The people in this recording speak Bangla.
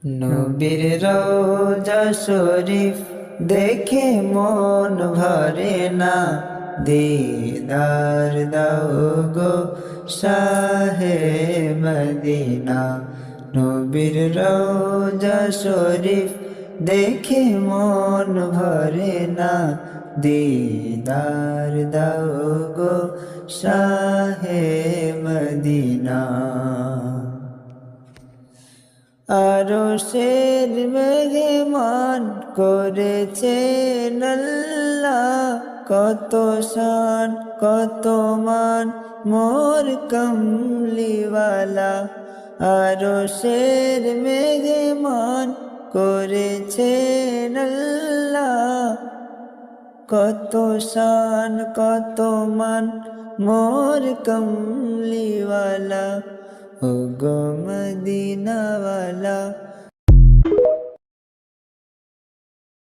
নবীর রওজা শরীফ দেখে মন ভরে না, দিদার দাও গো শাহে মদিনা। নবীর রওজা শরীফ দেখে মন ভরে না, দিদার দাও গো শাহে মদিনা। আরশের মেহমান করেছেন আল্লাহ, কত শান কত মান মোর কমলিওয়ালা। আরশের মেহমান করেছেন আল্লাহ, কত শান কত মান মোর কমলিওয়ালা। ও গো মদিনাওয়ালা